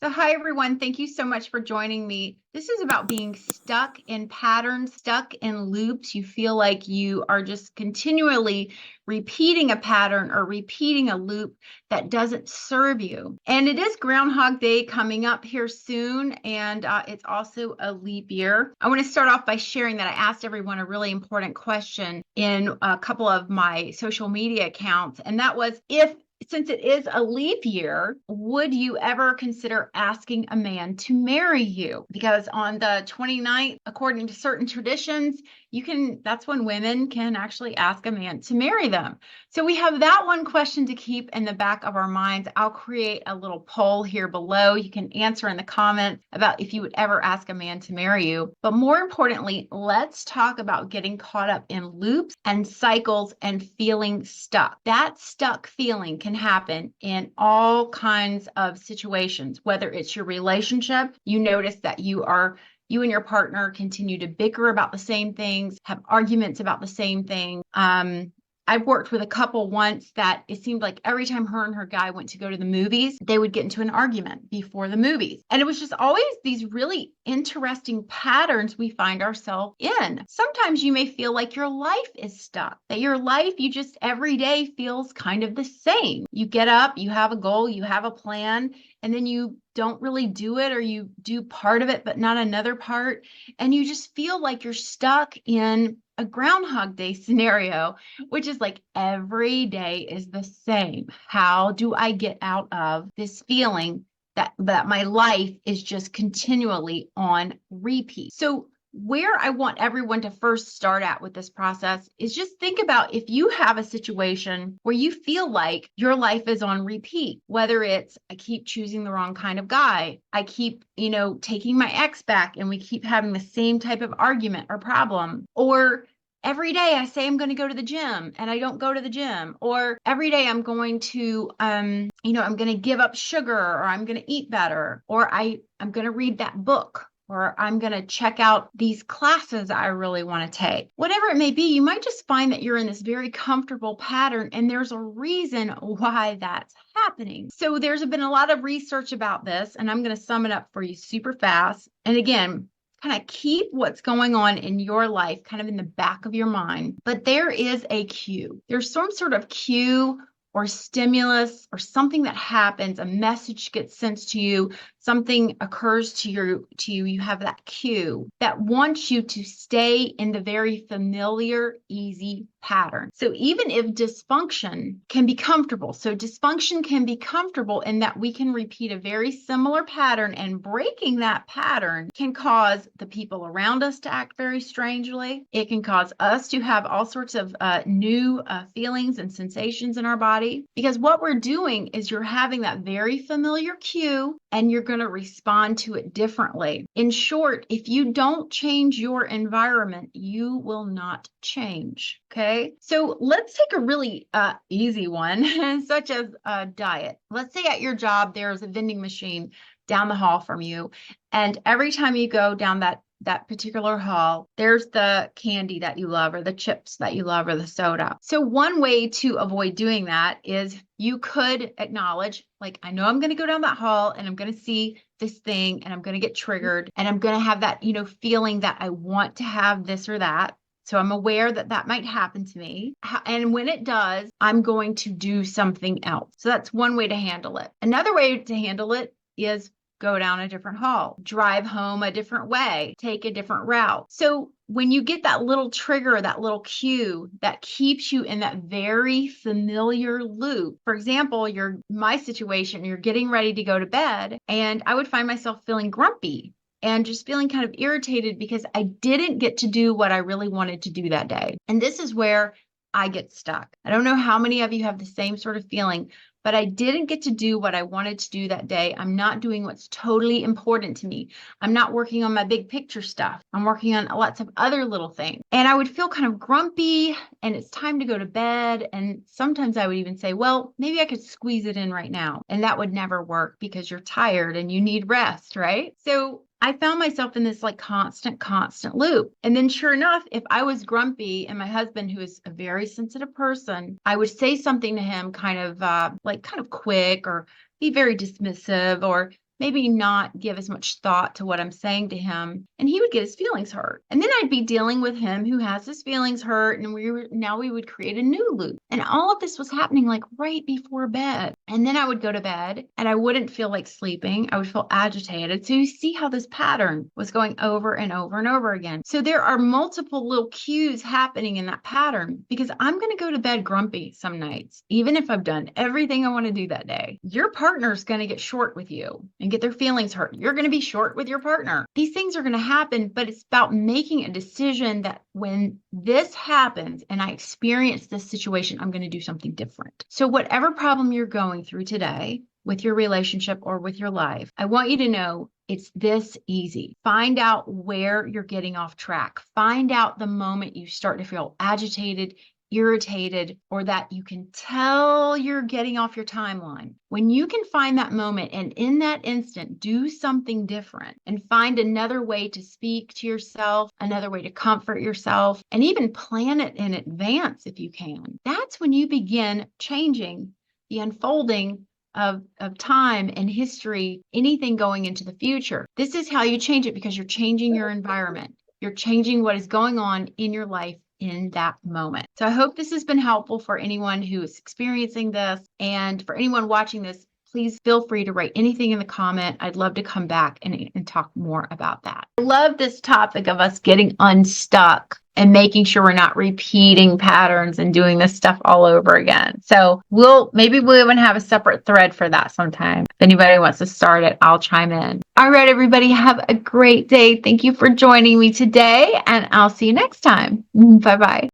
So, hi everyone. Thank you so much for joining me. This is about being stuck in patterns, stuck in loops. You feel like you are just continually repeating a pattern or repeating a loop that doesn't serve you. And it is Groundhog Day coming up here soon, and it's also a leap year. I want to start off by sharing that I asked everyone a really important question in a couple of my social media accounts, and that was since it is a leap year, would you ever consider asking a man to marry you? Because on the 29th, according to certain traditions, that's when women can actually ask a man to marry them. So we have that one question to keep in the back of our minds. I'll create a little poll here below. You can answer in the comments about if you would ever ask a man to marry you. But more importantly, let's talk about getting caught up in loops and cycles and feeling stuck. That stuck feeling can happen in all kinds of situations, whether it's your relationship, you notice that you and your partner continue to bicker about the same things, have arguments about the same thing. I've worked with a couple once that it seemed like every time her and her guy went to go to the movies, they would get into an argument before the movies. And it was just always these really interesting patterns we find ourselves in. Sometimes you may feel like your life is stuck, that your life, you just every day feels kind of the same. You get up, you have a goal, you have a plan, and then you don't really do it, or you do part of it, but not another part. And you just feel like you're stuck in a Groundhog Day scenario, which is like every day is the same. How do I get out of this feeling that my life is just continually on repeat? So where I want everyone to first start at with this process is just think about if you have a situation where you feel like your life is on repeat, whether it's I keep choosing the wrong kind of guy, I keep, taking my ex back and we keep having the same type of argument or problem, or every day I say I'm going to go to the gym and I don't go to the gym, or every day I'm going to, I'm going to give up sugar, or I'm going to eat better, or I'm going to read that book, or I'm going to check out these classes I really want to take. Whatever it may be, you might just find that you're in this very comfortable pattern, and there's a reason why that's happening. So there's been a lot of research about this, and I'm going to sum it up for you super fast. And again, kind of keep what's going on in your life kind of in the back of your mind. But there is a cue. There's some sort of cue or stimulus or something that happens, a message gets sent to you, something occurs to you have that cue that wants you to stay in the very familiar, easy pattern. So even if dysfunction can be comfortable, so dysfunction can be comfortable in that we can repeat a very similar pattern, and breaking that pattern can cause the people around us to act very strangely. It can cause us to have all sorts of new feelings and sensations in our body, because what we're doing is you're having that very familiar cue and you're going to respond to it differently. In short, if you don't change your environment, you will not change. Okay, so let's take a really easy one, such as a diet. Let's say at your job, there's a vending machine down the hall from you, and every time you go down that particular hall, there's the candy that you love, or the chips that you love, or the soda. So one way to avoid doing that is you could acknowledge, like, I know I'm going to go down that hall and I'm going to see this thing and I'm going to get triggered and I'm going to have that, feeling that I want to have this or that. So I'm aware that that might happen to me. And when it does, I'm going to do something else. So that's one way to handle it. Another way to handle it is go down a different hall, drive home a different way, take a different route. So when you get that little trigger, that little cue that keeps you in that very familiar loop, for example, my situation, you're getting ready to go to bed, and I would find myself feeling grumpy and just feeling kind of irritated because I didn't get to do what I really wanted to do that day. And this is where I get stuck. I don't know how many of you have the same sort of feeling, but I didn't get to do what I wanted to do that day. I'm not doing what's totally important to me. I'm not working on my big picture stuff. I'm working on lots of other little things. And I would feel kind of grumpy, and it's time to go to bed. And sometimes I would even say, well, maybe I could squeeze it in right now. And that would never work because you're tired and you need rest, right? So I found myself in this like constant loop. And then sure enough, if I was grumpy and my husband, who is a very sensitive person, I would say something to him kind of quick, or be very dismissive, or maybe not give as much thought to what I'm saying to him, and he would get his feelings hurt. And then I'd be dealing with him who has his feelings hurt, and we would create a new loop. And all of this was happening like right before bed. And then I would go to bed and I wouldn't feel like sleeping. I would feel agitated. So you see how this pattern was going over and over and over again. So there are multiple little cues happening in that pattern, because I'm going to go to bed grumpy some nights, even if I've done everything I want to do that day. Your partner's going to get short with you and get their feelings hurt. You're going to be short with your partner. These things are going to happen, but it's about making a decision that when this happens and I experience this situation, I'm going to do something different. So whatever problem you're going through today with your relationship or with your life, I want you to know it's this easy. Find out where you're getting off track. Find out the moment you start to feel agitated, irritated, or that you can tell you're getting off your timeline. When you can find that moment and in that instant do something different and find another way to speak to yourself, another way to comfort yourself, and even plan it in advance if you can, that's when you begin changing the unfolding of time and history, anything going into the future. This is how you change it, because you're changing your environment. You're changing what is going on in your life in that moment. So I hope this has been helpful for anyone who is experiencing this. And for anyone watching this, please feel free to write anything in the comment. I'd love to come back and talk more about that. I love this topic of us getting unstuck and making sure we're not repeating patterns and doing this stuff all over again. So maybe we'll even have a separate thread for that sometime. If anybody wants to start it, I'll chime in. All right, everybody, have a great day. Thank you for joining me today, and I'll see you next time. Bye-bye.